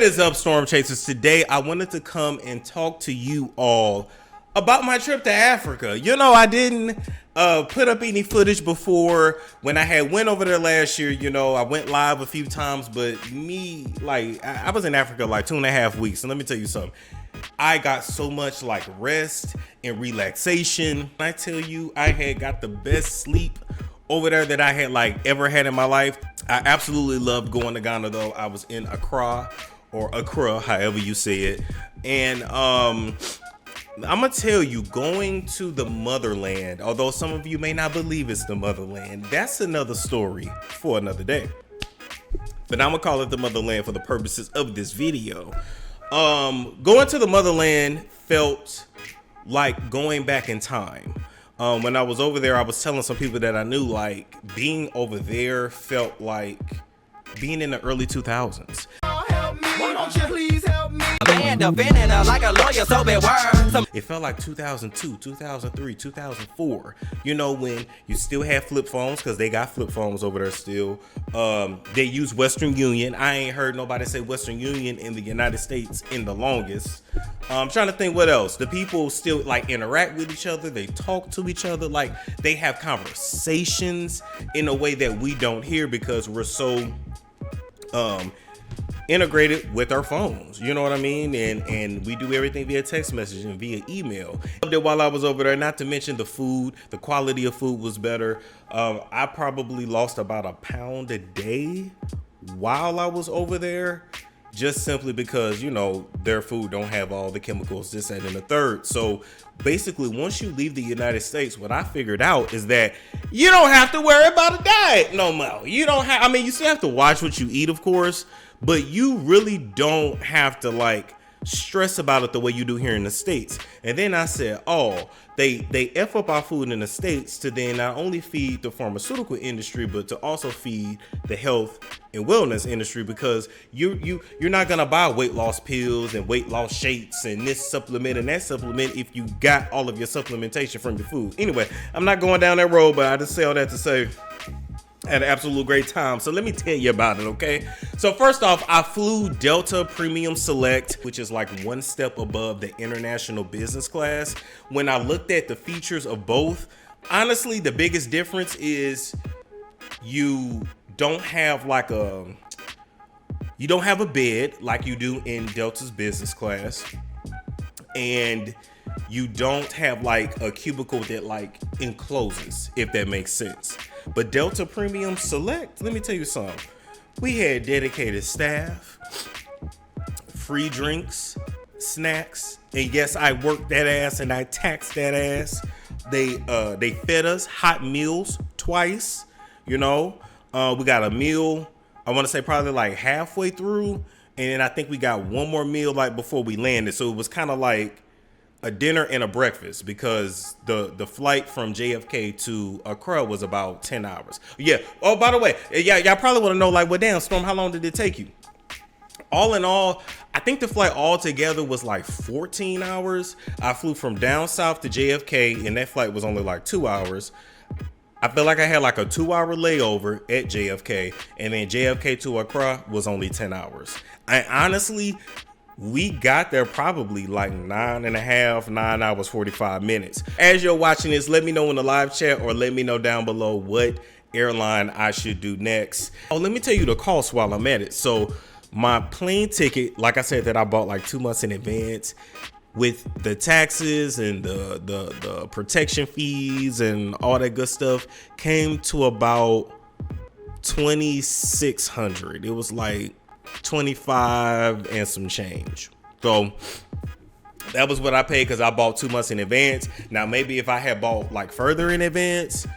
What is up, Storm Chasers? Today I wanted to come and talk to you all about my trip to Africa. You know, I didn't put up any footage before. When I had went over there last year, you know, I went live a few times, but I was in Africa like 2.5 weeks, and let me tell you something. I got so much like rest and relaxation. I tell you, I had got the best sleep over there that I had like ever had in my life. I absolutely loved going to Ghana though. I was in Accra, however you say it. And I'm gonna tell you, going to the motherland, although some of you may not believe it's the motherland, that's another story for another day. But I'm gonna call it the motherland for the purposes of this video. Going to the motherland felt like going back in time. When I was over there, I was telling some people that I knew, like, being over there felt like being in the early 2000s. Why don't you please help me? Like a lawyer, so it felt like 2002, 2003, 2004. You know, when you still have flip phones, because they got flip phones over there still. They use Western Union. I ain't heard nobody say Western Union in the United States in the longest. I'm trying to think what else. The people still like interact with each other. They talk to each other. Like, they have conversations in a way that we don't hear because we're so integrated with our phones, you know what I mean? And we do everything via text message and via email. While I was over there, not to mention the food, the quality of food was better. I probably lost about a pound a day while I was over there, just simply because, you know, their food don't have all the chemicals, this, that, and the third. So basically, once you leave the United States, what I figured out is that you don't have to worry about a diet no more. You don't have, I mean, you still have to watch what you eat, of course, but you really don't have to like stress about it the way you do here in the States. And then I said, oh, they F up our food in the States to then not only feed the pharmaceutical industry, but to also feed the health and wellness industry, because you're not gonna buy weight loss pills and weight loss shakes and this supplement and that supplement if you got all of your supplementation from your food. Anyway, I'm not going down that road, but I just say all that to say I had an absolute great time. So let me tell you about it, okay? So first off, I flew Delta Premium Select, which is like one step above the international business class. When I looked at the features of both, honestly, the biggest difference is you don't have a bed like you do in Delta's business class. And you don't have like a cubicle that like encloses, if that makes sense. But Delta Premium Select, let me tell you something. We had dedicated staff, free drinks, snacks, and yes, I worked that ass and I taxed that ass. They fed us hot meals twice, you know. We got a meal, I want to say probably like halfway through, and then I think we got one more meal like before we landed. So it was kind of like a dinner and a breakfast, because the flight from JFK to Accra was about 10 hours. Yeah. Oh, by the way, y'all probably want to know, like, well, damn, Storm, how long did it take you? All in all, I think the flight altogether was like 14 hours. I flew from down south to JFK, and that flight was only like 2 hours. I feel like I had like a 2-hour layover at JFK, and then JFK to Accra was only 10 hours. We got there probably like 9 hours, 45 minutes. As you're watching this, let me know in the live chat or let me know down below what airline I should do next. Oh, let me tell you the cost while I'm at it. So my plane ticket, like I said, that I bought like 2 months in advance, with the taxes and the protection fees and all that good stuff, came to about $2,600. It was like 25 and some change. So that was what I paid because I bought 2 months in advance. Now maybe if I had bought like further in advance,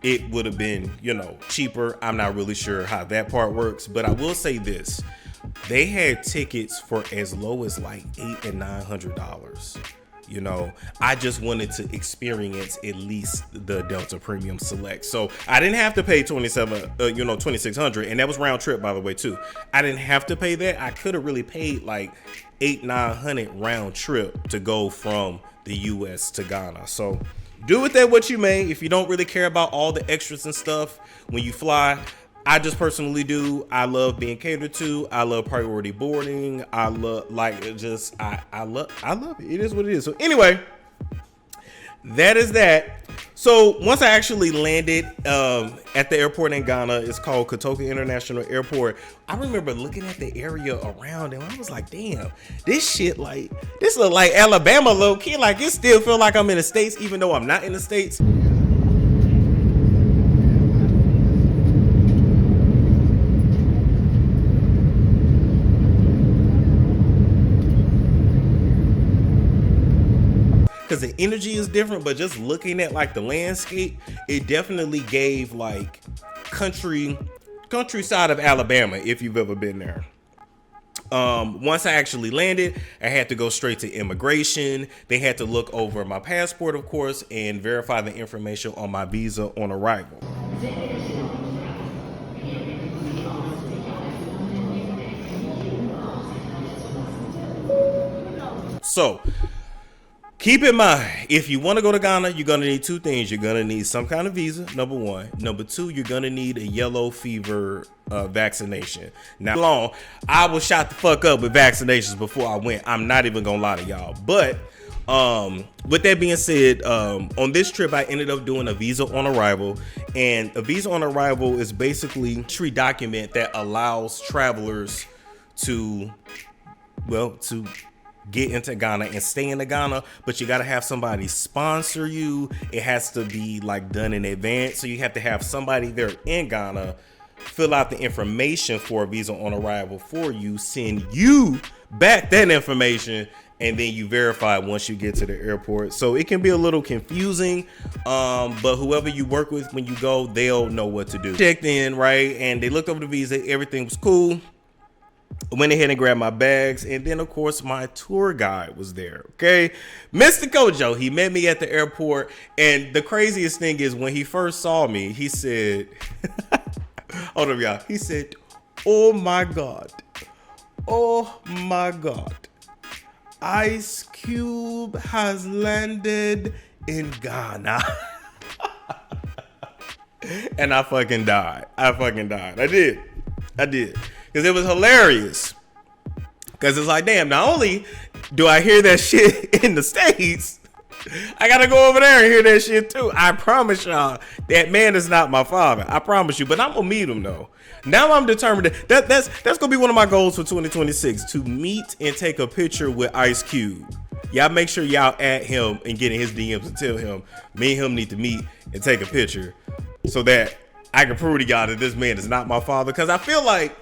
it would have been, you know, cheaper. I'm not really sure how that part works, but I will say this: they had tickets for as low as like $800 and $900. You know, I just wanted to experience at least the Delta Premium Select. So I didn't have to pay $2,600, and that was round trip, by the way, too. I didn't have to pay that. I could have really paid like $800-900 round trip to go from the US to Ghana. So do with that what you may. If you don't really care about all the extras and stuff when you fly, I just personally do. I love being catered to. I love priority boarding. I love I love it. It is what it is. So anyway, that is that. So once I actually landed at the airport in Ghana, it's called Kotoka International Airport. I remember looking at the area around and I was like, damn, this shit this look like Alabama low key. Like it still feel like I'm in the States, even though I'm not in the States. Because the energy is different, but just looking at like the landscape, it definitely gave like countryside of Alabama, if you've ever been there. Once I actually landed, I had to go straight to immigration. They had to look over my passport, of course, and verify the information on my visa on arrival. So keep in mind, if you want to go to Ghana, you're going to need two things. You're going to need some kind of visa, number one. Number two, you're going to need a yellow fever vaccination. Now, I was shot the fuck up with vaccinations before I went. I'm not even going to lie to y'all. But with that being said, on this trip, I ended up doing a visa on arrival. And a visa on arrival is basically a entry document that allows travelers to get into Ghana and stay in Ghana, but you got to have somebody sponsor you. It has to be like done in advance. So you have to have somebody there in Ghana fill out the information for a visa on arrival for you, send you back that information, and then you verify once you get to the airport. So it can be a little confusing, but whoever you work with when you go, they'll know what to do. Checked in, right? And they looked over the visa. Everything was cool. I went ahead and grabbed my bags, and then of course my tour guide was there. Okay, Mr. Kojo, he met me at the airport, and the craziest thing is when he first saw me, he said, hold up y'all, he said, oh my god, Ice Cube has landed in Ghana. And I fucking died. I did. Because it was hilarious. Because it's like, damn, not only do I hear that shit in the States, I gotta go over there and hear that shit too. I promise y'all, that man is not my father. I promise you. But I'm gonna meet him though. Now I'm determined that's gonna be one of my goals for 2026, to meet and take a picture with Ice Cube. Y'all make sure y'all add him and get in his DMs and tell him me and him need to meet and take a picture so that I can prove to y'all that this man is not my father. Because I feel like,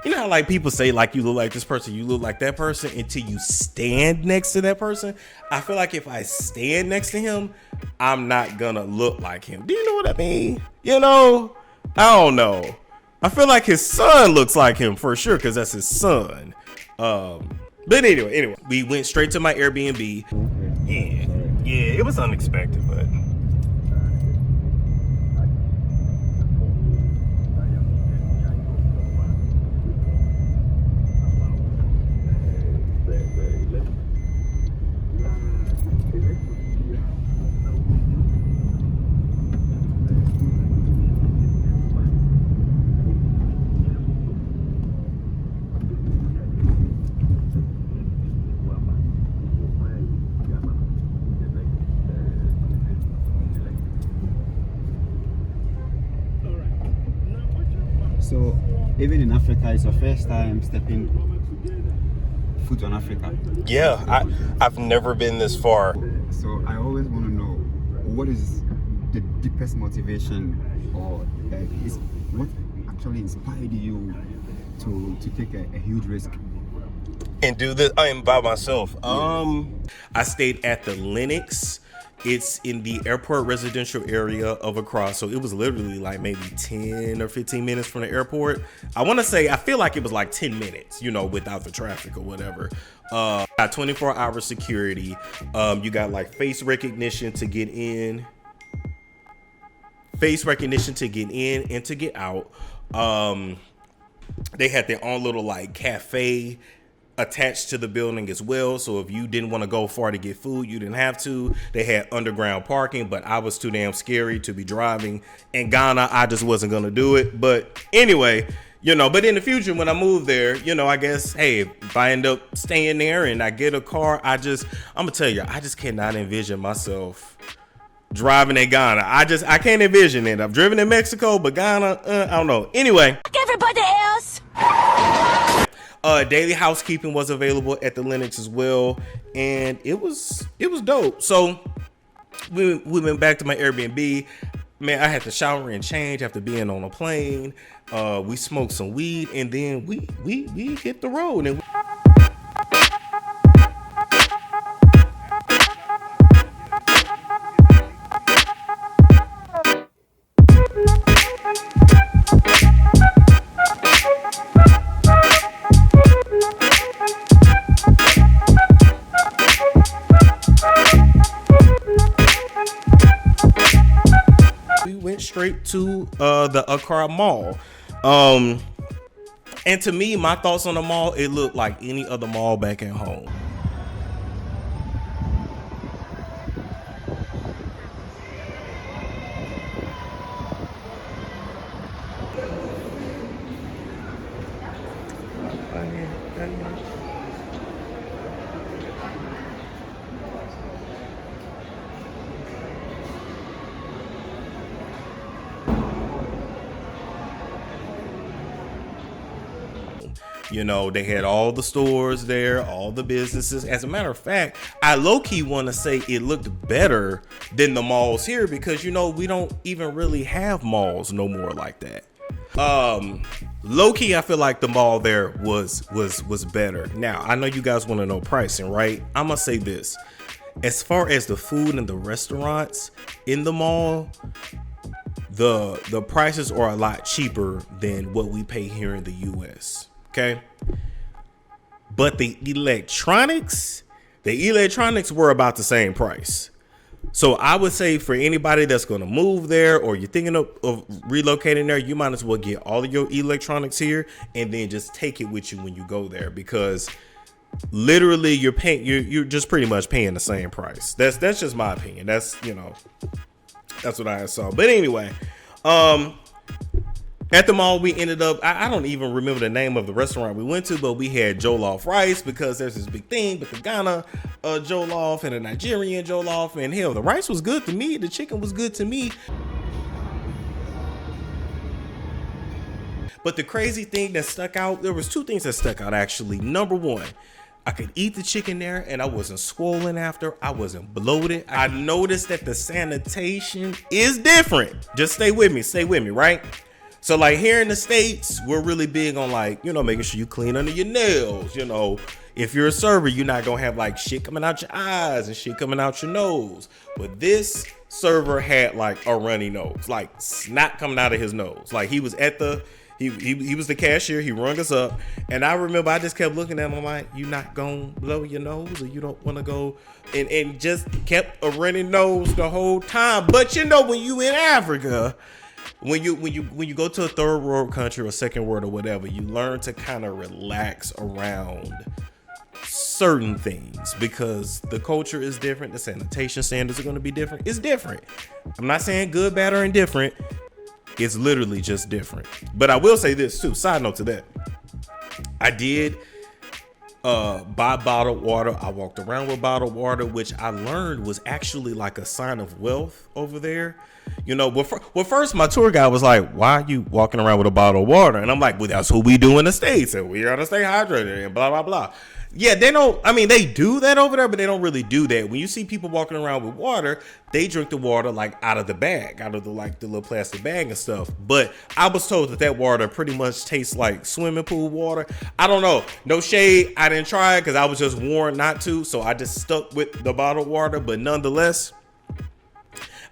you know how like people say like you look like this person, you look like that person until you stand next to that person? I feel like if I stand next to him, I'm not gonna look like him. Do you know what I mean? You know? I don't know. I feel like his son looks like him for sure because that's his son. But anyway, we went straight to my Airbnb. Yeah, it was unexpected, but So, even in Africa, it's your first time stepping foot on Africa. yeah, I've never been this far. So, I always want to know, what is the deepest motivation, or what actually inspired you to take a huge risk? And do this, I am by myself. I stayed at the Lennox. It's in the airport residential area of Accra. So it was literally like maybe 10 or 15 minutes from the airport. I feel like it was like 10 minutes, you know, without the traffic or whatever. Got 24-hour security. You got like face recognition to get in. Face recognition to get in and to get out. They had their own little like cafe attached to the building as well. So if you didn't want to go far to get food, you didn't have to. They had underground parking, but I was too damn scary to be driving in Ghana. I just wasn't going to do it. But anyway, but in the future, when I move there, I guess, hey, if I end up staying there and I get a car, I'm going to tell you, I just cannot envision myself driving in Ghana. I can't envision it. I've driven in Mexico, but Ghana, I don't know. Anyway. Everybody else. Daily housekeeping was available at the Lennox as well, and it was dope. So we went back to my Airbnb. Man, I had to shower and change after being on a plane. We smoked some weed, and then we hit the road. And straight to the Accra Mall. And to me, my thoughts on the mall, it looked like any other mall back at home. They had all the stores there, all the businesses. As a matter of fact, I low-key want to say it looked better than the malls here because, we don't even really have malls no more like that. Low-key, I feel like the mall there was better. Now, I know you guys want to know pricing, right? I'm going to say this. As far as the food and the restaurants in the mall, the prices are a lot cheaper than what we pay here in the U.S. Okay, but the electronics were about the same price. So I would say for anybody that's going to move there or you're thinking of relocating there, you might as well get all of your electronics here and then just take it with you when you go there, because literally you're just pretty much paying the same price. That's just my opinion. That's what I saw. But anyway, at the mall, we ended up, I don't even remember the name of the restaurant we went to, but we had jollof rice because there's this big thing with the Ghana jollof and the Nigerian jollof. And hell, the rice was good to me. The chicken was good to me. But the crazy thing that stuck out, there was two things that stuck out actually. Number one, I could eat the chicken there and I wasn't swollen after. I wasn't bloated. I noticed that the sanitation is different. Just stay with me, right? So like here in the States, we're really big on making sure you clean under your nails. If you're a server, you're not going to have shit coming out your eyes and shit coming out your nose. But this server had a runny nose, snot coming out of his nose. He was at he was the cashier. He rung us up. And I remember I just kept looking at him like, you not going to blow your nose or you don't want to go, and just kept a running nose the whole time. But when you in Africa, when you go to a third world country or second world or whatever, you learn to kind of relax around certain things because the culture is different. The sanitation standards are going to be different. It's different. I'm not saying good, bad, or indifferent. It's literally just different. But I will say this too. Side note to that. I did buy bottled water. I walked around with bottled water, which I learned was actually a sign of wealth over there. Well, first my tour guide was like, why are you walking around with a bottle of water? And I'm like, well, that's what we do in the States and we gotta stay hydrated and blah, blah, blah. Yeah, they do that over there, but they don't really do that. When you see people walking around with water, they drink the water out of the bag, out of the little plastic bag and stuff. But I was told that water pretty much tastes like swimming pool water. I don't know. No shade. I didn't try it because I was just warned not to. So I just stuck with the bottled water. But nonetheless,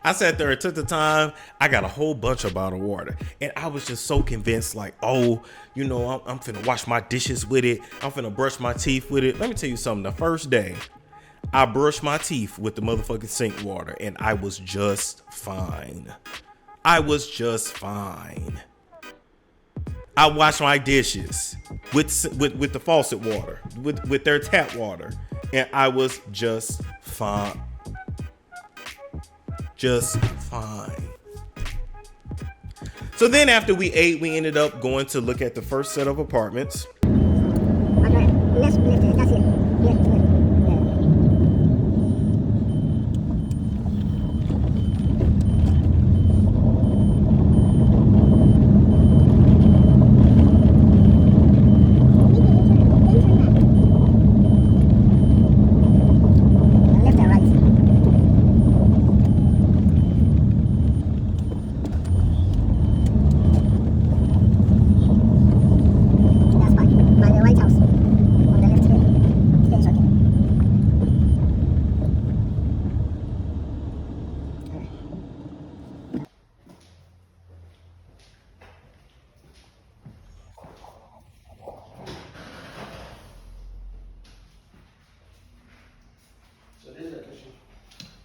I sat there and took the time. I got a whole bunch of bottled water. And I was just so convinced I'm finna wash my dishes with it. I'm finna brush my teeth with it. Let me tell you something. The first day, I brushed my teeth with the motherfucking sink water. And I was just fine. I wash my dishes with the faucet water, with their tap water, and I was just fine. Just fine. So then after we ate, we ended up going to look at the first set of apartments. Okay, let's lift it. That's it. Yeah.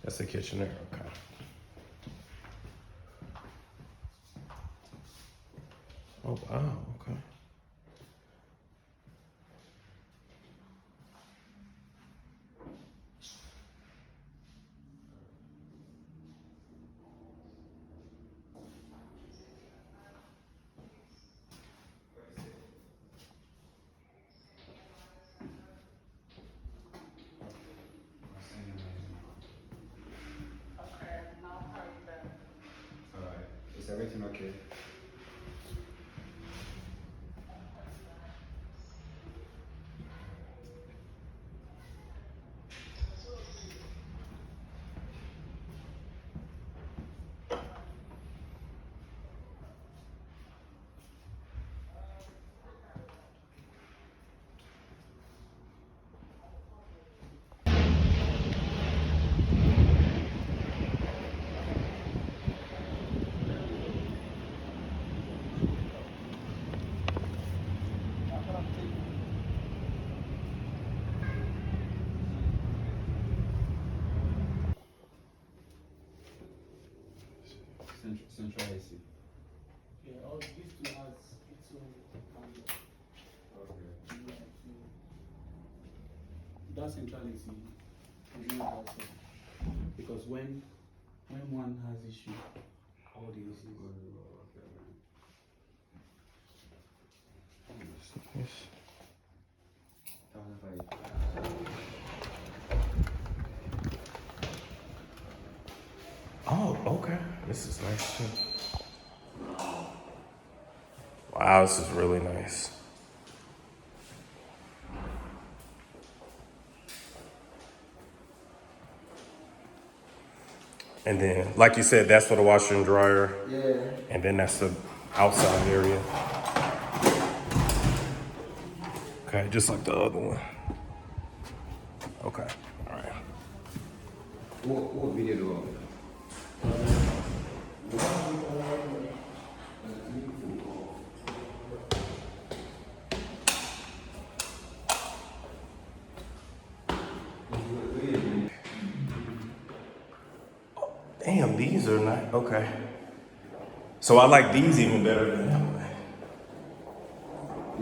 That's the kitchen there, okay. Oh, wow, okay. Is everything okay? Central AC. Yeah, all these two has its own handle. Okay. That central AC is not that same. Because when one has issue, all the ACs. Yes. Oh, okay. This is nice too. Wow, this is really nice. And then, like you said, that's for the washer and dryer. Yeah. And then that's the outside area. Okay, just like the other one. Okay, all right. What video do Damn, these are not, okay. So I like these even better than that one.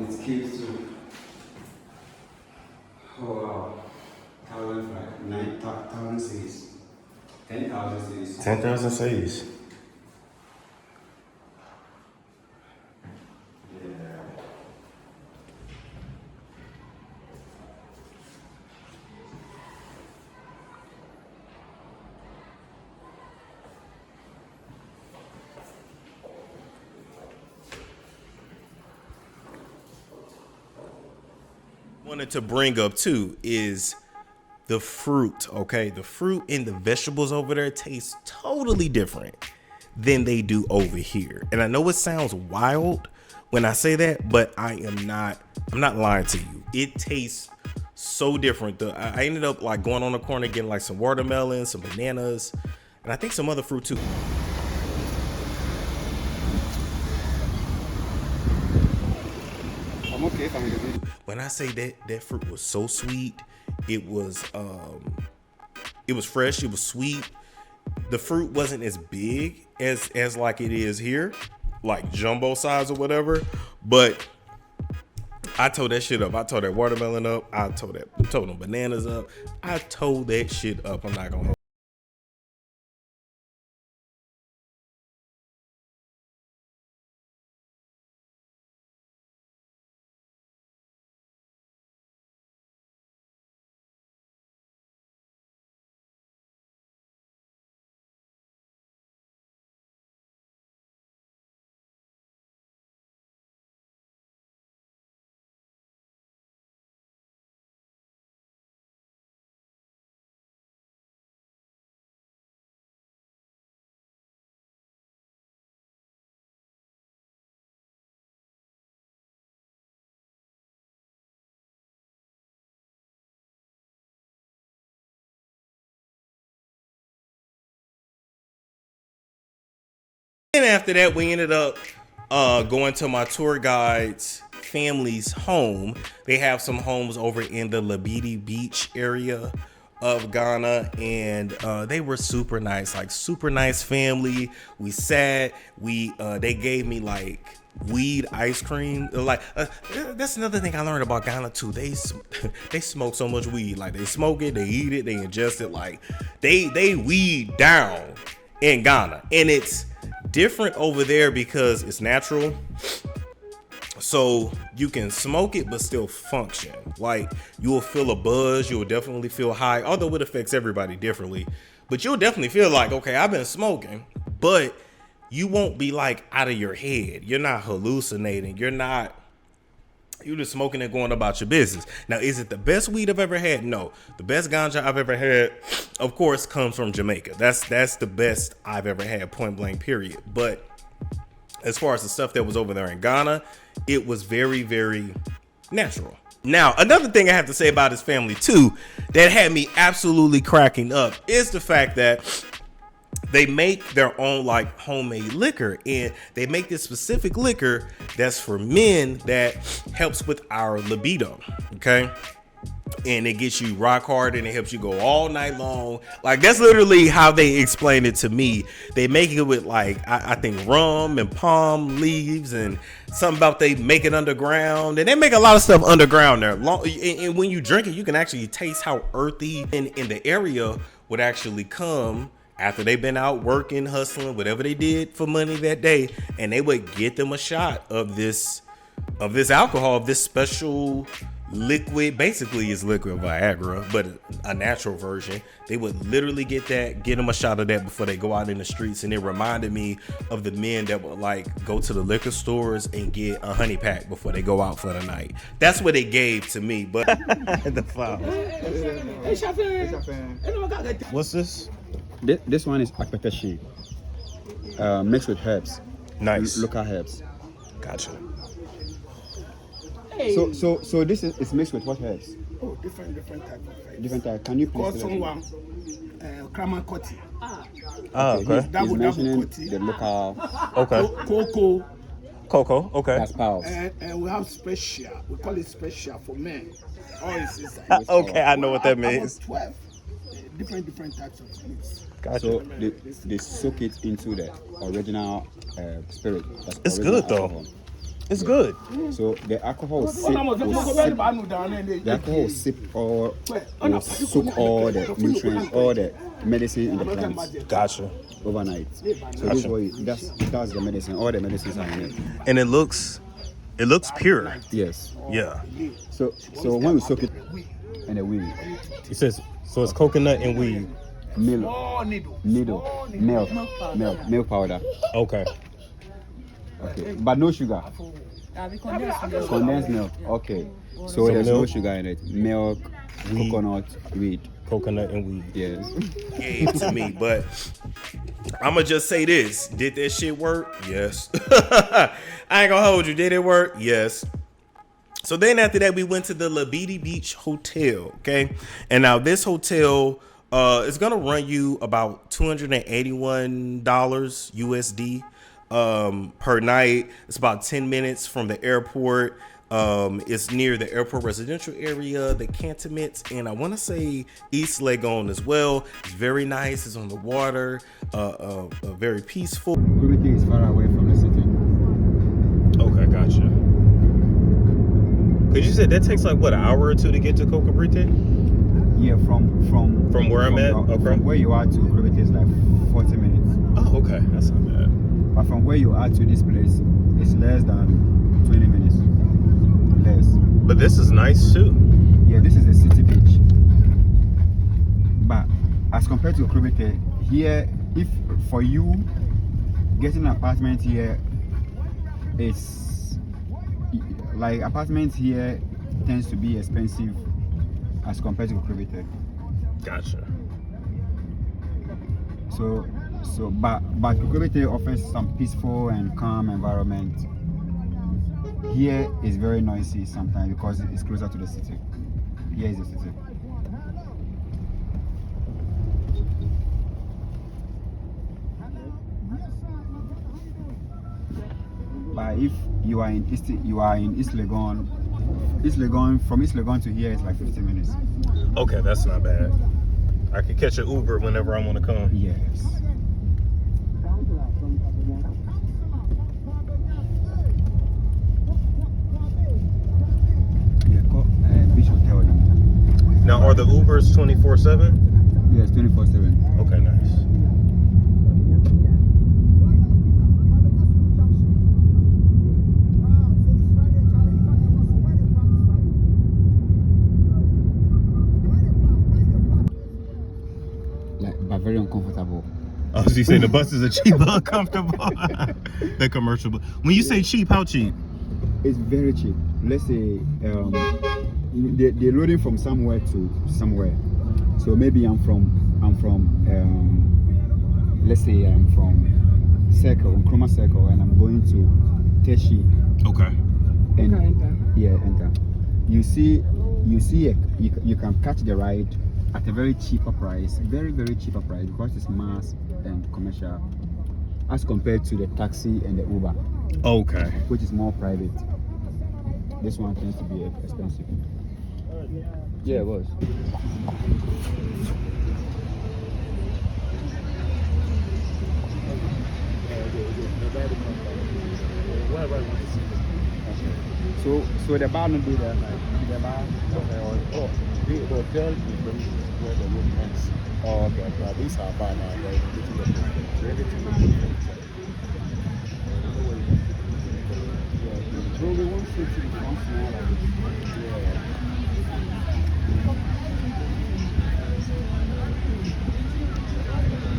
It's keys to. Oh wow. 9,000 cities. 10,000 cities. 10,000 cities. Wanted to bring up too is the fruit. Okay, the fruit and the vegetables over there taste totally different than they do over here. And I know it sounds wild when I say that, but I'm not lying to you. It tastes so different. I ended up like going on the corner getting like some watermelon, some bananas, and I think some other fruit too. I'm okay if I'm in the video. When I say that fruit was so sweet, it was fresh, it was sweet. The fruit wasn't as big as like it is here, like jumbo size or whatever. But I tore that shit up. I tore that watermelon up. I tore them bananas up. I tore that shit up. I'm not gonna hold. And after that, we ended up going to my tour guide's family's home. They have some homes over in the Labadi beach area of Ghana, and they were super nice, like super nice family. We sat, they gave me like weed ice cream. Like that's another thing I learned about Ghana too. They smoke so much weed. Like they smoke it, they eat it, they ingest it. Like they weed down in Ghana, and it's different over there because it's natural, so you can smoke it but still function. Like you will feel a buzz, you will definitely feel high, although it affects everybody differently, but you'll definitely feel like, okay, I've been smoking, but you won't be like out of your head. You're not hallucinating, you're just smoking and going about your business. Now, is it the best weed I've ever had? No. The best ganja I've ever had, of course, comes from Jamaica. That's the best I've ever had, point blank, period. But as far as the stuff that was over there in Ghana, it was very, very natural. Now, another thing I have to say about his family, too, that had me absolutely cracking up is the fact that they make their own like homemade liquor, and they make this specific liquor that's for men that helps with our libido. Okay. And it gets you rock hard and it helps you go all night long. Like that's literally how they explain it to me. They make it with like, I think rum and palm leaves and something about they make it underground, and they make a lot of stuff underground there. And when you drink it, you can actually taste how earthy in the area would actually come after they've been out working, hustling, whatever they did for money that day, and they would get them a shot of this alcohol, of this special liquid. Basically it's liquid Viagra, but a natural version. They would literally get them a shot of that before they go out in the streets. And it reminded me of the men that would like go to the liquor stores and get a honey pack before they go out for the night. That's what they gave to me. But the flower. What's this? This one is Accommodation, mixed with herbs. Nice. Local herbs. Gotcha. So this is mixed with what herbs? Oh, different type of herbs. Different type. Can you please Called one, Nkrumah Koti. Okay. He's mentioning the local. Okay. Cocoa. Okay. That's powerful. And we have special. We call it special for men. All is inside. Okay, I know what that means. 12 different types of things. Gotcha. So they soak it into the original spirit. It's original good though. alcohol. It's good. So the alcohol will sip or will soak all the nutrients, all the medicine in the plants Gotcha. overnight. So this is what that's the medicine. All the medicines are in it. And it looks pure. Yes. Yeah. So when we soak it in the weed, It says so. It's coconut and weed. milk powder. Okay. Okay, but no sugar. Condensed milk. Okay. So there's no sugar in it. Milk, Weed. coconut, And weed. yes. Gave to me, but I'ma just say this: did that shit work? Yes. I ain't gonna hold you. Did it work? Yes. So then after that, we went to the Labadi Beach Hotel. Okay, and now this hotel is gonna run you about $281 USD per night. It's about 10 minutes from the airport. It's near the airport residential area, the cantonments, and I want to say East Legon as well. It's very nice. It's on the water. Very peaceful. Everything is far away from the city. said that takes like what, an hour or two to get to Cocobrite? Yeah, From where I'm at? Okay. From where you are to Kribete is like 40 minutes. Oh, okay. That's not bad. But from where you are to this place, it's less than 20 minutes. Less. But this is nice too. Yeah, this is the city beach. But as compared to Kribete, here, if for you getting an apartment here, it's like apartments here tends to be expensive as compared to Kribete. Gotcha. But Kwame offers some peaceful and calm environment. Here is very noisy sometimes because it's closer to the city. Here is the city. But if you are in East Legon, from East Legon to here is like 15 minutes. Okay, that's not bad. I could catch an Uber whenever I want to come. Yes. Yeah, Beach Hotel. Now, are the Ubers 24/7? Yes, 24/7. Okay, nice. But very uncomfortable. Oh, so you say the buses are cheap but uncomfortable? They're commercial. When you say cheap, how cheap? It's very cheap. Let's say they're loading from somewhere to somewhere. So maybe I'm from let's say I'm from Nkrumah Circle, and I'm going to Teshi. Okay. And enter. You can catch the ride at a very cheaper price, very cheaper price, because it's mass and commercial, as compared to the taxi and the Uber. Okay. Which is more private. This one tends to be expensive. Yeah, it was. So the bar not be there, like the bar. Oh, the hotel is where the room ends. Oh, okay. But these are bar now. So we won't sit in front now, like,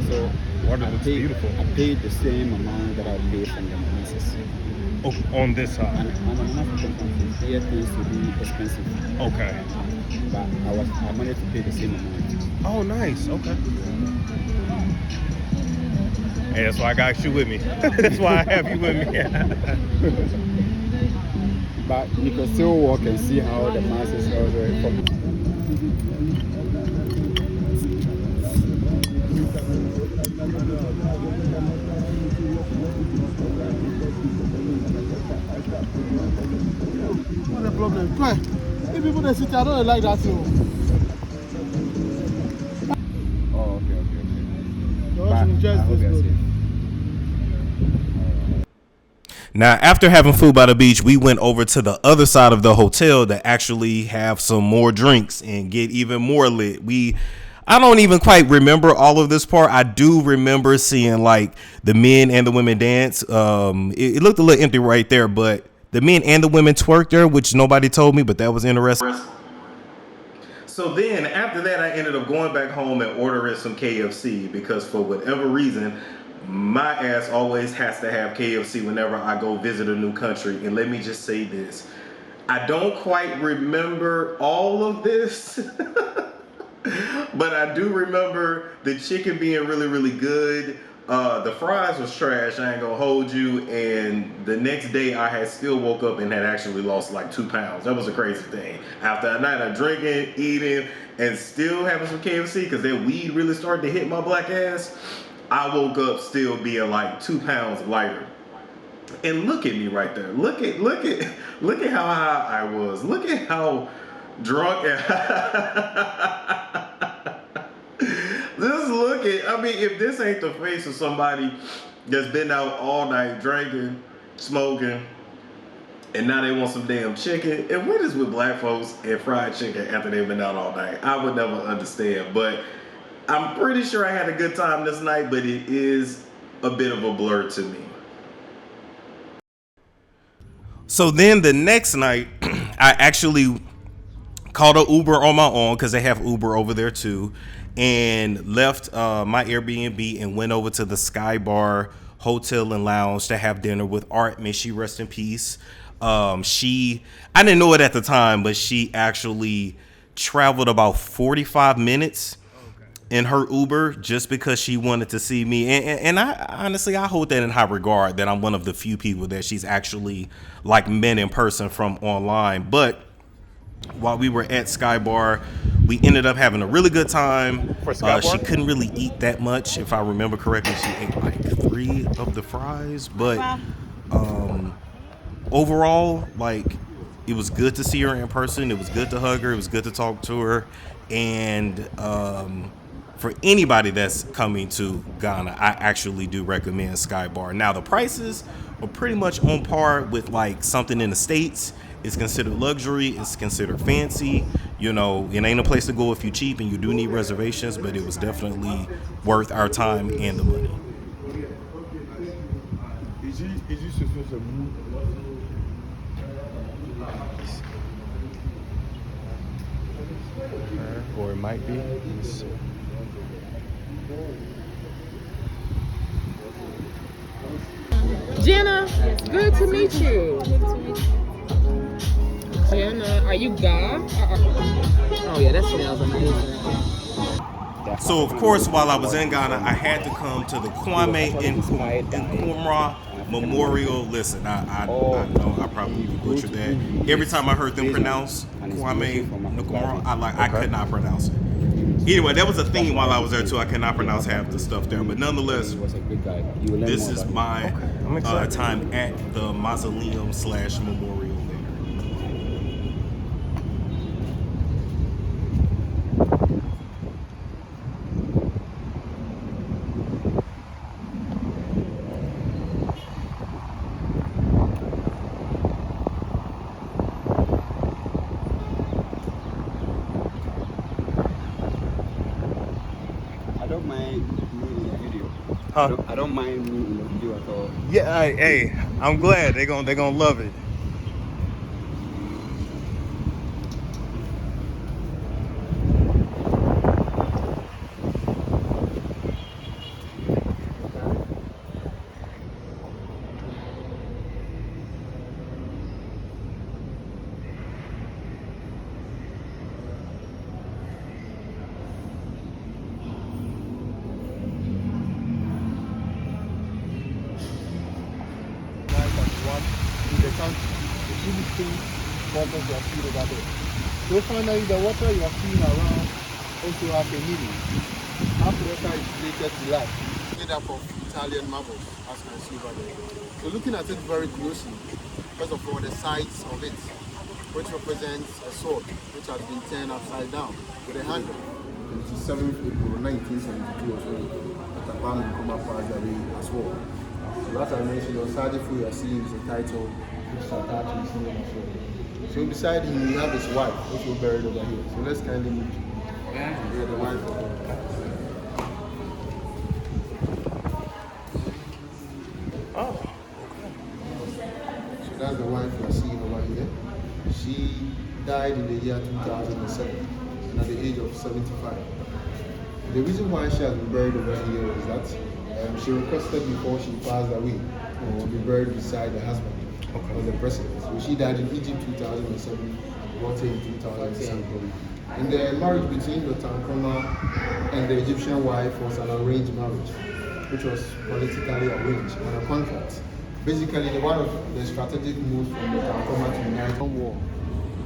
So Water looks beautiful. I paid the same amount that I paid from the masses. Oh, on this side. And an African country, here things to be expensive. Okay. But I managed to pay the same amount. Oh, nice. Okay. Hey, that's why I got you with me. That's why I have you with me. But you can still walk and see how the masses are from. What's the problem? Why? If people that sit, I don't like that too. Oh, okay. Now, after having food by the beach, we went over to the other side of the hotel to actually have some more drinks and get even more lit. I don't even quite remember all of this part. I do remember seeing like the men and the women dance. It looked a little empty right there, but the men and the women twerked there, which nobody told me, but that was interesting. So then after that, I ended up going back home and ordering some KFC because for whatever reason, my ass always has to have KFC whenever I go visit a new country. And let me just say this. I don't quite remember all of this, but I do remember the chicken being really good. The fries was trash, I ain't gonna hold you. And the next day I had still woke up and had actually lost like 2 pounds. That was a crazy thing. After a night of drinking, eating, and still having some KFC, because that weed really started to hit my black ass, I woke up still being like 2 pounds lighter. And look at me right there. Look at how high I was. Look at how drunk Just look at, I mean, if this ain't the face of somebody that's been out all night drinking, smoking, and now they want some damn chicken. And what is with black folks and fried chicken after they've been out all night? I would never understand. But I'm pretty sure I had a good time this night, but it is a bit of a blur to me. So then the next night, I actually called an Uber on my own because they have Uber over there too, and left my Airbnb and went over to the Sky Bar Hotel and Lounge to have dinner with Art. May she rest in peace. I didn't know it at the time, but she actually traveled about 45 minutes in her Uber just because she wanted to see me. And I honestly, I hold that in high regard, that I'm one of the few people that she's actually like met in person from online. But while we were at Sky Bar, we ended up having a really good time. She couldn't really eat that much. If I remember correctly, she ate like 3 of the fries. But overall, like, it was good to see her in person. It was good to hug her. It was good to talk to her. And for anybody that's coming to Ghana, I actually do recommend Sky Bar. Now, the prices are pretty much on par with like something in the States. It's considered luxury. It's considered fancy. You know, it ain't a place to go if you're cheap and you do need reservations, but it was definitely worth our time and the money. Is he supposed to move? Or it might be. Jenna, good to meet you. Jenna, are you God? Oh yeah, that smells amazing. So of course, while I was in Ghana, I had to come to the Kwame Nkrumah Memorial. Listen, I know I probably butchered that. Every time I heard them pronounce Kwame Nkrumah, I could not pronounce it. Anyway, that was a theme while I was there too. I could not pronounce half the stuff there, but nonetheless, this is my time at the mausoleum / memorial there. I don't mind me in the video at all. Yeah, hey, I'm glad they're gonna love it. So finally, the water you are seeing around also have a meaning. Half water is related to life. Made up of Italian marble, as you can see over there. So looking at it very closely, first of all, the sides of it, which represents a sword, which has been turned upside down with a handle. 27th April 1972 or so, that Kwame Nkrumah passed away as well. So as I mentioned, on Sadifu you are seeing is a title which is attached to his name as well. So beside him, we have his wife, also buried over here. So let's kindly meet you. Yeah, the wife. Oh, okay. So that's the wife you are seeing over here. She died in the year 2007, and at the age of 75. The reason why she has been buried over here is that she requested before she passed away to be buried beside her husband. Of the president. So she died in Egypt 2007, brought her in 2007. And the marriage between Dr. Nkrumah and the Egyptian wife was an arranged marriage, which was politically arranged on a contract. Basically, one of the strategic moves from Dr. Nkrumah to unite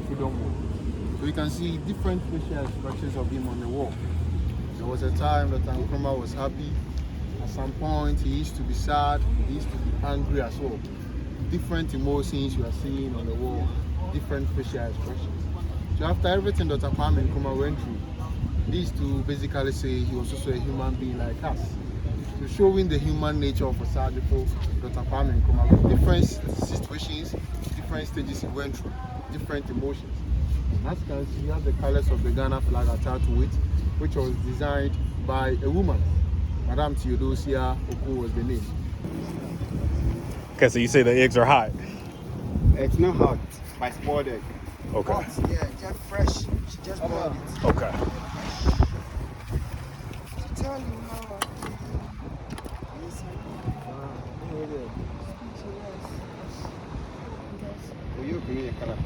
Freedom War. So you can see different facial expressions of him on the wall. There was a time Dr. Nkrumah was happy. At some point, he used to be sad. He used to be angry as well. Different emotions you are seeing on the wall, different facial expressions. So after everything Dr. Kwame Nkrumah went through, these two basically say he was also a human being like us. So showing the human nature of Osadifo, Dr. Kwame Nkrumah, with different situations, different stages he went through, different emotions. As you can see, he has the colors of the Ghana flag attached to it, which was designed by a woman. Madame Theodosia Oko was the name. Okay, so you say the eggs are hot. It's not hot, but spoiled egg. Okay. Yeah, just fresh. She just bought it. Okay. To tell you how Will you bring a color?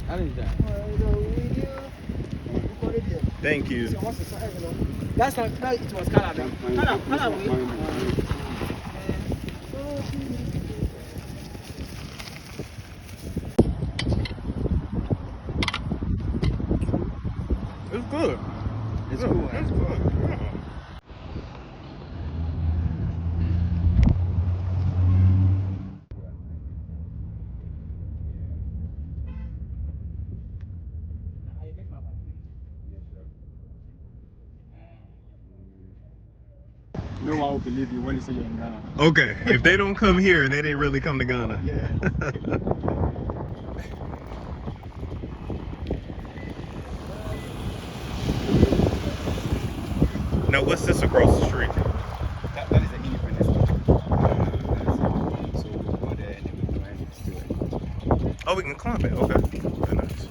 How is that? Thank you. That's not, no, it was Calab. It's good. It's cool. It's good. Yeah. No one will believe you when you say you're in Ghana. Okay, if they don't come here, they didn't really come to Ghana. Now, what's this across the street? That is the independence. So we go there and then we climb it. Oh, we can climb it. Okay. Very nice.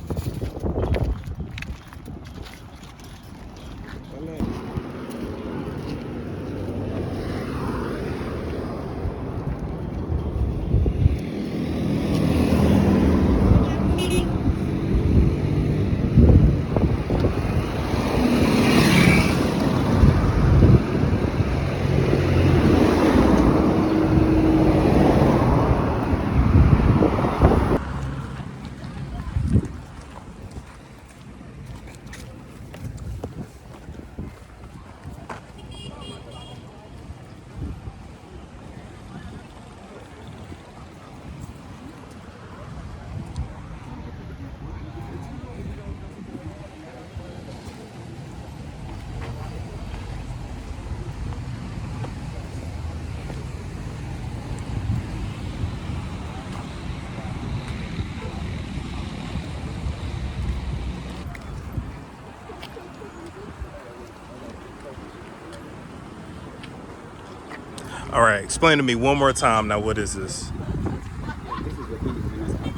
All right, explain to me one more time now, what is this? This is the independence cup.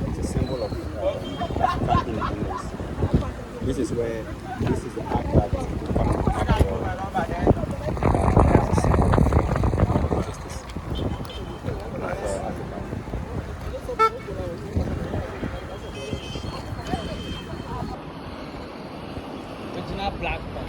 It's a symbol of country independence. This is where this is the act that people come to act for. Justice. Original black pen.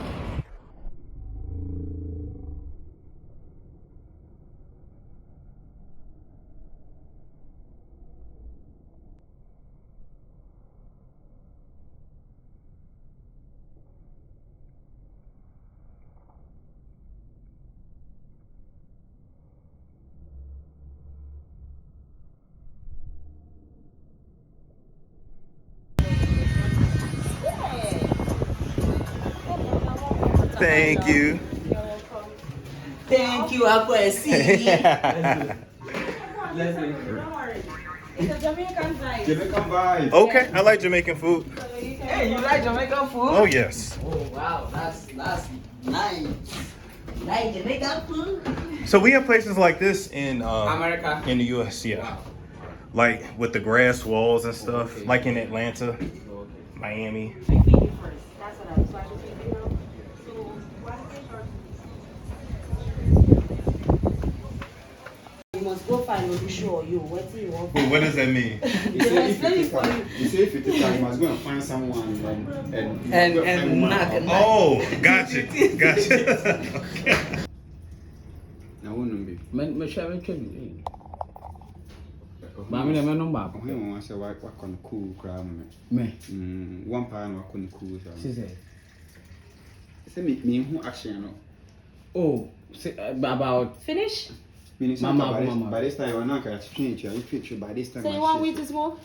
Thank you. Thank you, Akwesi. It's a Jamaican vibe. Jamaican vibe. Okay, I like Jamaican food. Hey, you like Jamaican food? Oh, yes. Oh, wow, that's nice. Like Jamaican food? So we have places like this in America. in the US, yeah. Like with the grass walls and stuff, like in Atlanta, Miami. I feed you first. That's what I was trying to feed you now. So, what's the short? You must go find what you show you. What do you want? Wait, what does that mean? You say if you take time, you must go and find someone and knock. Oh, gotcha. Gotcha. Now we know be. Me share with you. Mami na me no ba. Ohe won say wa kon cool crowd Me. one pound wa kon cool so. She said. Say me hu action no. Oh, about Finish? Mama. By this time you're not going to change your picture by this time. So, you want me to smoke?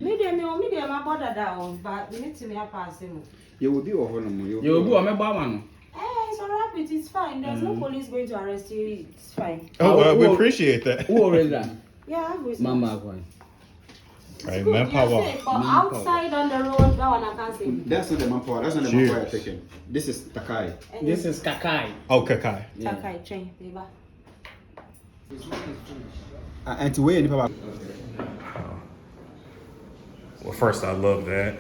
Medium, I bought that down, but we need to make a pass. You will be over no more. you go me ba one. Eh, it's alright, it's fine. There's no police going to arrest you. It's fine. Oh, we appreciate that. Who already that? Yeah, I was. Mama, one. Right, Good, manpower. you're safe, but outside on the road, that one I can't say. That's not the manpower. That's not the manpower you're taking. This is Takai. This is Kakai. Oh, Kakai. Takai, train, baby. And to weigh any power. Well, first, I love that.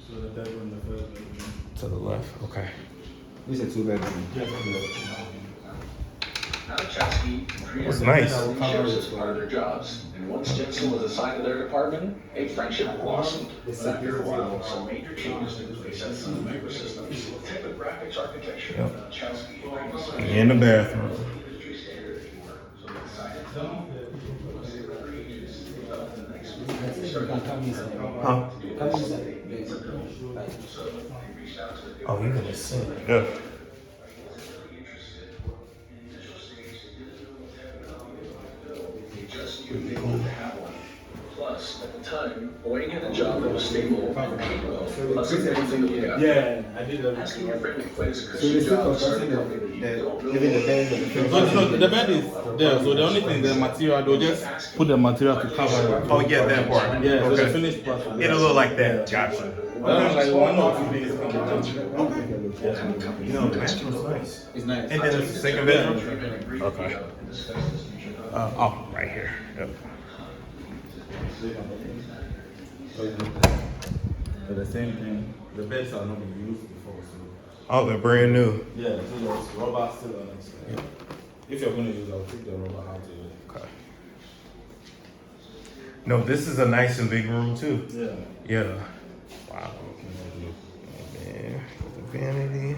So the bedroom, the first bedroom. To the left. Okay. This is a 2-bedroom. It's nice. As part of their jobs, and once Jensen was assigned to their department, a friendship blossomed. But after a while, some major changes took place at some microsystems, tech with graphics architecture. Chelsea In the bathroom. Huh? Oh, you're gonna sit. Yeah. Plus, at the time, Boeing had a job that was stable and paid well. Plus, everything that we got. Yeah, I did that. Asking your friend to quit is a So cushy they still job. constructing even the beds and the No, the bed is there, so the only thing is the material. They'll just put the material to cover it. Oh, yeah, that part. Yeah, so the Okay. finished part. It'll look like that. Gotcha. That's like 1 or 2 days. You know, the bathroom's nice. It's nice. And then it's the second bedroom? Okay. Oh, right here. Yep. So the same thing. The beds are not been used before, so Oh, they're brand new. yeah, so there's rubber still on it. So if you're going to use, I'll take the rubber out of it. Okay. No, this is a nice and big room too. Yeah. Yeah. Wow. Man, the vanity.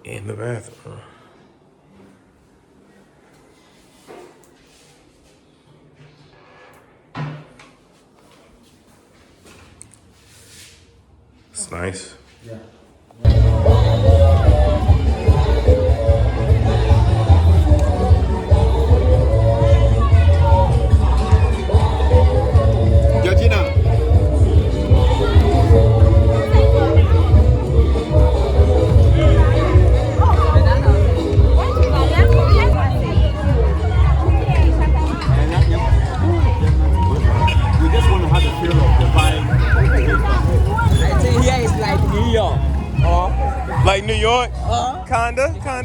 In the bathroom. It's nice. Yeah. Georgina. We just want to have a feel of the vibe. I think here is like New York. Or Like New York? Kinda. there are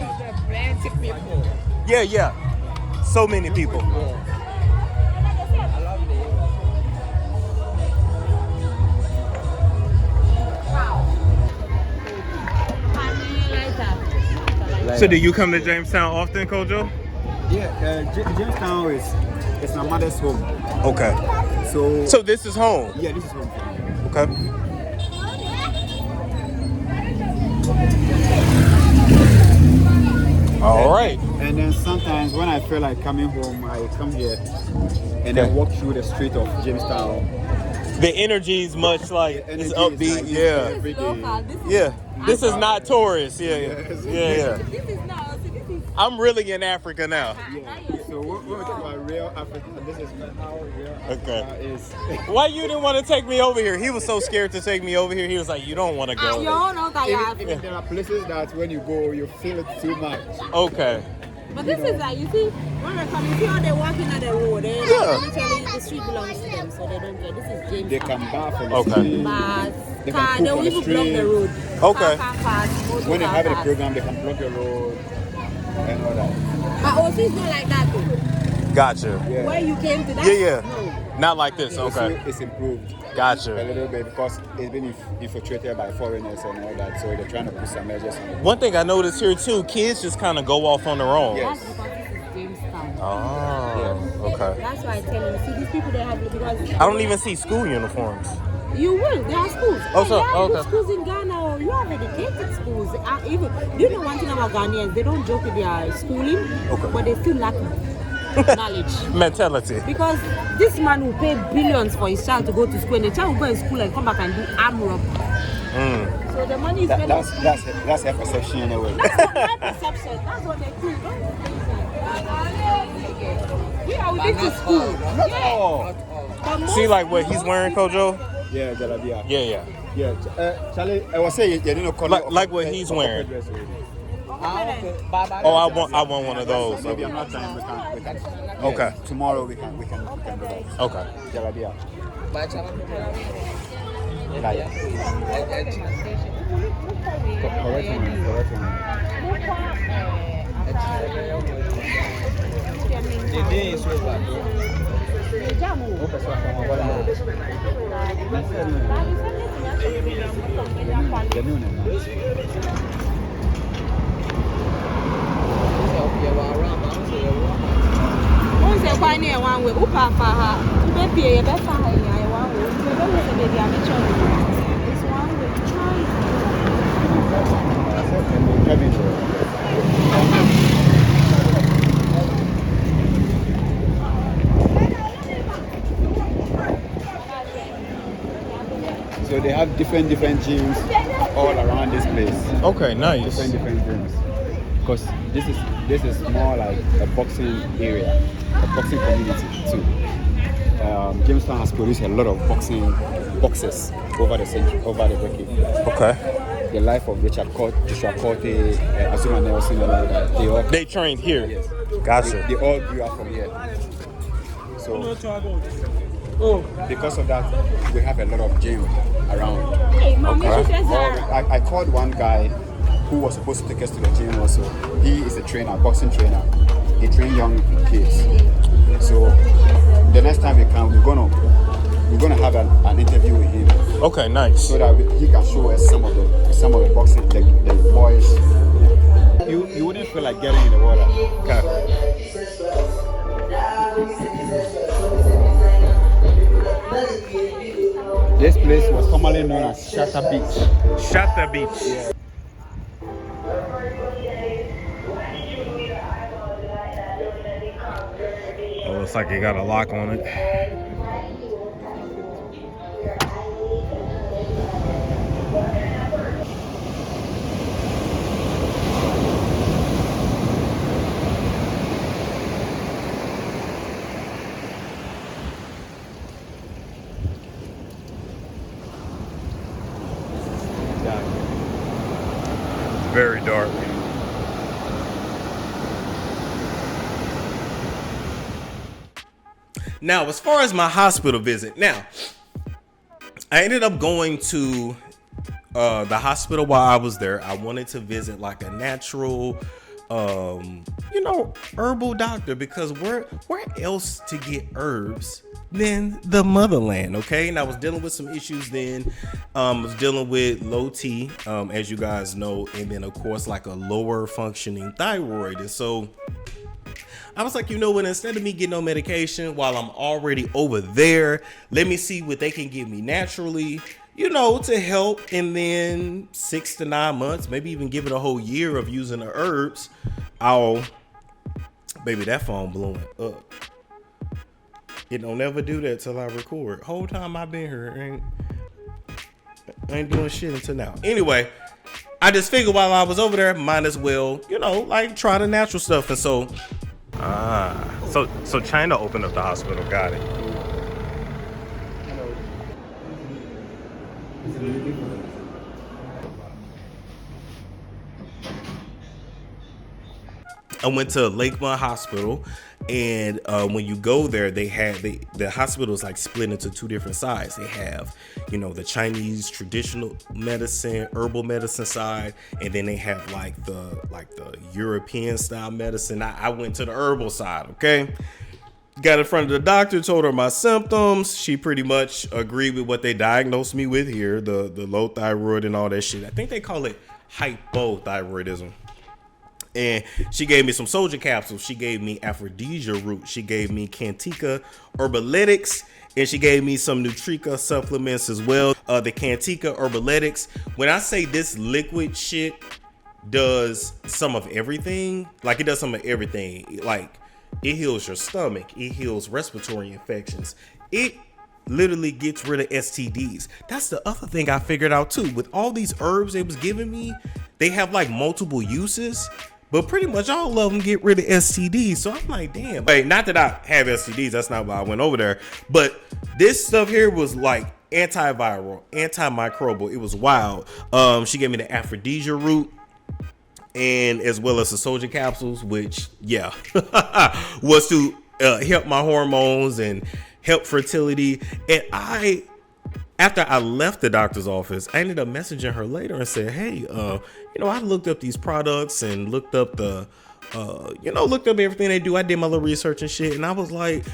plenty people. Yeah. So many people. I love the So do you come to Jamestown often, Kojo? Yeah, Jamestown is my mother's home. Okay. So this is home. Yeah, this is home. Okay. All right. And then sometimes when I feel like coming home, I come here and then walk through the street of Jamestown. The energy is much like Energy it's is upbeat. like Yeah. every day. Yeah. This is not tourist. Yeah. Yes. I'm really in Africa now. Yeah. So we're talking about real Africa. This is how real Africa is. Why you didn't want to take me over here? He was so scared to take me over here. He was like, "You don't want to go." Even there are places that when you go, you feel it too much. Okay. But this is like, you see, when they come, you see how they're walking on the road. They literally, the street belongs to them, so they don't care. This is Jamestown. They can bar for the Okay. street. Bars, They car, can they cook will on the even block the street. road. Okay. Car pass, When they have a cars. program, they can block the road and all that. But also it's not like that though. Gotcha. Yeah. Where you came to that? Yeah. Not like this. Okay. It's improved a Gotcha. little bit because it's been infiltrated by foreigners and all that, so they're trying to put some measures on it. One thing I noticed here too, kids just kind of go off on their own. Yes. That's because this is Jamestown. Oh. Okay. That's why I tell you. See, these people they have because I don't even see school uniforms. you will. There are schools. Oh, so- there are good okay. schools in Ghana. Or you have educated schools. Even do you know one thing about Ghanaians? They don't joke with their schooling, but they still lack knowledge. Mentality. Because this man will pay billions for his child to go to school, and the child will go to school and come back and do arm robbery. So the money is spent on school. That's their perception anyway. That's not my perception. That's what they do. Don't think that. We are with to school. Not all. See like what he's wearing, Kojo? Yeah, Jalabia. Yeah. Charlie, I was saying you didn't call Like what he's wearing. Oh, I want one of those. Maybe I'm not time. We can. Okay. Tomorrow we can do that. Okay. Jalabia. Correct one. The day is over. Say why near one way, Upapa, maybe a better high one way. Maybe I'm it's one way. So they have different gyms all around this place. Okay, nice. Different gyms. Because this is more like a boxing area, a boxing community too. Jamestown has produced a lot of boxers over the decade. Okay. The life of Joshua Corte, Azuma Nelson, and all that. They trained here. Yes. Gotcha. They all grew up from here. So because of that, we have a lot of gym around. Okay. I called one guy who was supposed to take us to the gym also. He is a trainer, boxing trainer. He trains young kids. So the next time we come, we're gonna have an interview with him. Okay, nice. So that he can show us some of the boxing, the boys. You wouldn't feel like getting in the water. Okay. This place was formerly known as Shatta Beach. Shatta Beach. Yeah. Oh, looks like it got a lock on it. Very dark. Now, as far as my hospital visit, I ended up going to the hospital while I was there. I wanted to visit like a natural, herbal doctor, because where else to get herbs than the motherland? Okay. And I was dealing with some issues then. I was dealing with low T, as you guys know, and then of course like a lower functioning thyroid. And so I was like, you know what, instead of me getting on medication while I'm already over there, let me see what they can give me naturally, to help. And then 6 to 9 months, maybe even give it a whole year of using the herbs, baby, that phone blowing up. It don't never do that till I record. Whole time I've been here, I ain't doing shit until now. Anyway, I just figured while I was over there, might as well, try the natural stuff. And so So China opened up the hospital. Got it. I went to Lakeland Hospital, and when you go there, the hospital is like split into two different sides. They have, the Chinese traditional medicine, herbal medicine side, and then they have like the European style medicine. I went to the herbal side. Okay, got in front of the doctor, told her my symptoms. She pretty much agreed with what they diagnosed me with here, the low thyroid and all that shit. I think they call it hypothyroidism. And she gave me some soldier capsules. She gave me aphrodisia root. She gave me Cantica herbaletics, and she gave me some Nutrica supplements as well. The Cantica herbaletics, when I say this liquid shit does some of everything, like it does some of everything. Like it heals your stomach, it heals respiratory infections, it literally gets rid of STDs. That's the other thing I figured out too. With all these herbs they was giving me, they have like multiple uses. but pretty much all of them get rid of STDs. So I'm like, damn. Wait, not that I have STDs. That's not why I went over there. But this stuff here was like antiviral, antimicrobial. It was wild. She gave me the aphrodisia root, and as well as the soldier capsules, which was to help my hormones and help fertility. And after I left the doctor's office, I ended up messaging her later and said, hey, I looked up these products and looked up looked up everything they do. I did my little research and shit. And I was like,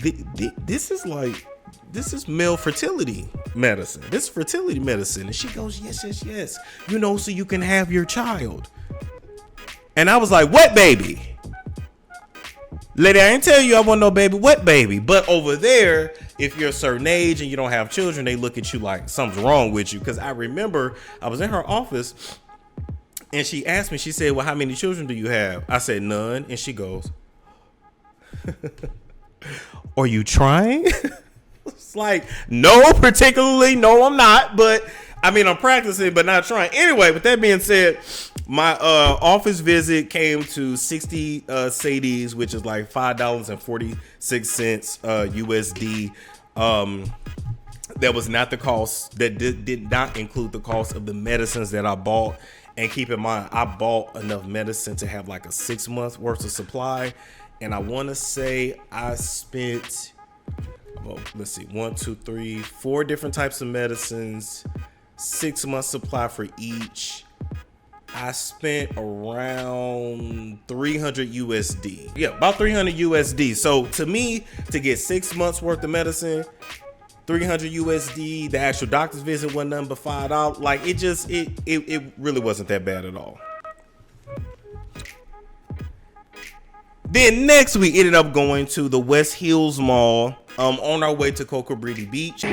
this is male fertility medicine. This is fertility medicine. And she goes, yes. So you can have your child. And I was like, what baby? Lady, I ain't tell you I want no baby. What baby? But over there, if you're a certain age and you don't have children, they look at you like something's wrong with you. Because I remember I was in her office and she asked me, she said, well, how many children do you have? I said, none. And she goes, are you trying? It's like, no, particularly. No, I'm not. But I mean, I'm practicing, but not trying. Anyway, with that being said, my office visit came to 60 cedis, which is like $5.46 USD. That was not the cost. That did not include the cost of the medicines that I bought. And keep in mind, I bought enough medicine to have like a 6 months worth of supply. And I want to say I spent, let's see, 4 different types of medicines, 6 months supply for each. I spent around 300 USD. Yeah, about 300 USD. So to me, to get 6 months worth of medicine, 300 USD, the actual doctor's visit wasn't nothing but $5. Like it really wasn't that bad at all. Then next we ended up going to the West Hills Mall on our way to Cocobriti Beach.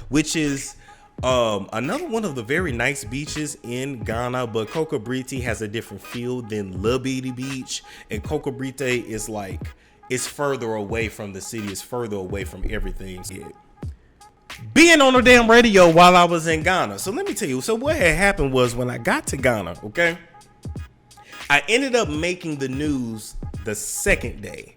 Which is another one of the very nice beaches in Ghana, but Cocobriti has a different feel than Labadi Beach, and Cocobriti is like, it's further away from the city, it's further away from everything. Being on the damn radio while I was in Ghana. So let me tell you, so what had happened was when I got to Ghana, okay, I ended up making the news the second day.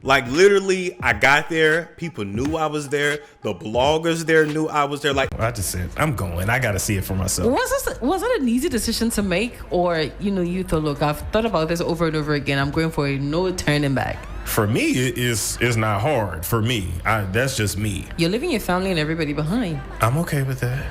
Like literally, I got there, people knew I was there, the bloggers there knew I was there. Like I just said, I'm going, I gotta see it for myself. Was it an easy decision to make, or you thought, look, I've thought about this over and over again, I'm going for it, no turning back? For me, it's not hard. For me, that's just me. You're leaving your family and everybody behind. I'm okay with that.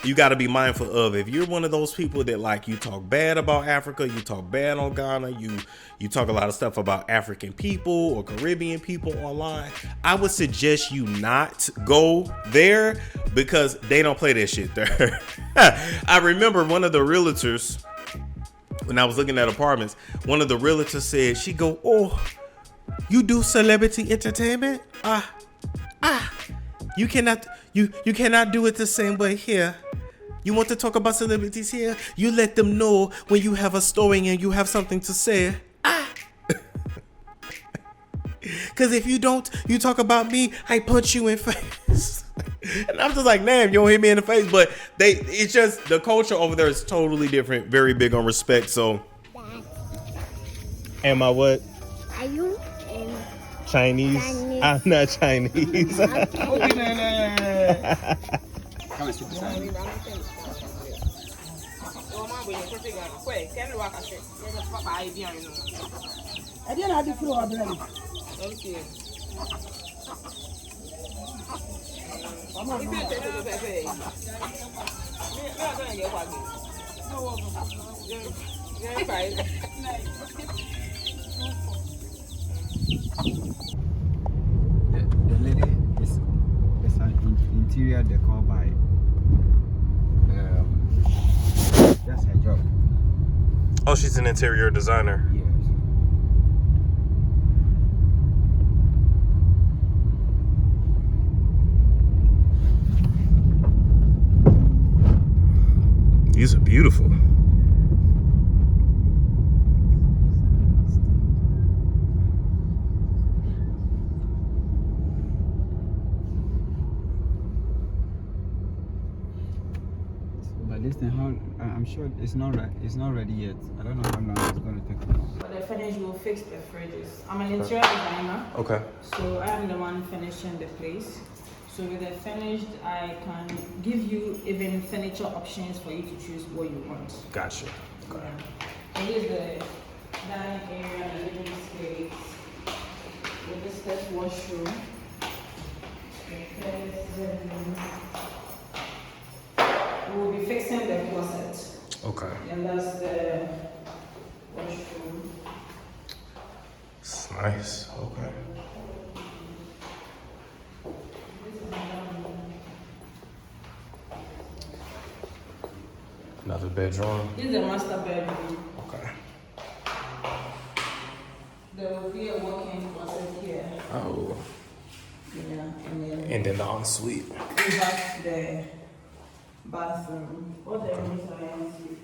You got to be mindful of, if you're one of those people that like, you talk bad about Africa, you talk bad on Ghana, you talk a lot of stuff about African people or Caribbean people online, I would suggest you not go there because they don't play that shit there. I remember one of the realtors, when I was looking at apartments, one of the realtors said, she go, oh, you do celebrity entertainment? You cannot do it the same way here. You want to talk about celebrities here? You let them know when you have a story and you have something to say. Because if you don't, you talk about me, I punch you in face. And I'm just like, damn, you don't hit me in the face. But it's just, the culture over there is totally different. Very big on respect. So, am I what? Are you Chinese? I'm not Chinese. I didn't have the floor already. Okay. The lady is an interior decor by that's her job. Oh, she's an interior designer. Yes. These are beautiful. But this thing, I'm sure it's not right. It's not ready yet. I don't know how long it's going to take. For the finish, we'll fix the fridges. I'm an interior designer. Okay. So I am the one finishing the place. So with the finished, I can give you even furniture options for you to choose what you want. Gotcha. Okay. Yeah. And here's the dining area, the living space, the visitors washroom, the first bedroom. We'll be fixing the closet. Okay. And that's the washroom. It's nice. Okay. Another bedroom. This is the master bedroom. Okay. There will be a walk-in closet here. Oh. Yeah, And then the ensuite. we have the bathroom. All the rooms are en suite.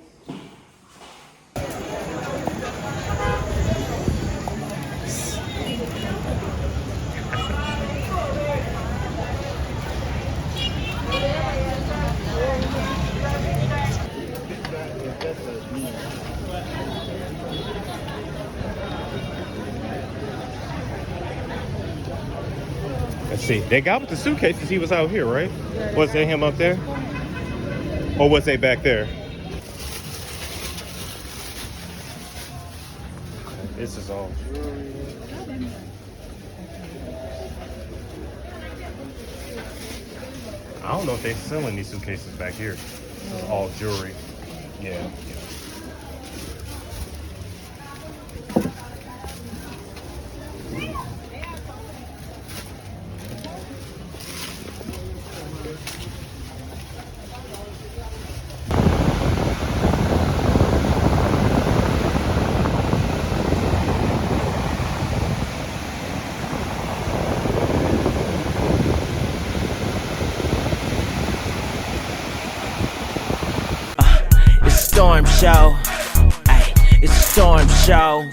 Let's see. That guy with the suitcases, he was out here, right? Was that him up there? Or was they back there? This is all jewelry. I don't know if they're selling these suitcases back here. This is all jewelry. Yeah. Storm show. Ay, it's a storm show.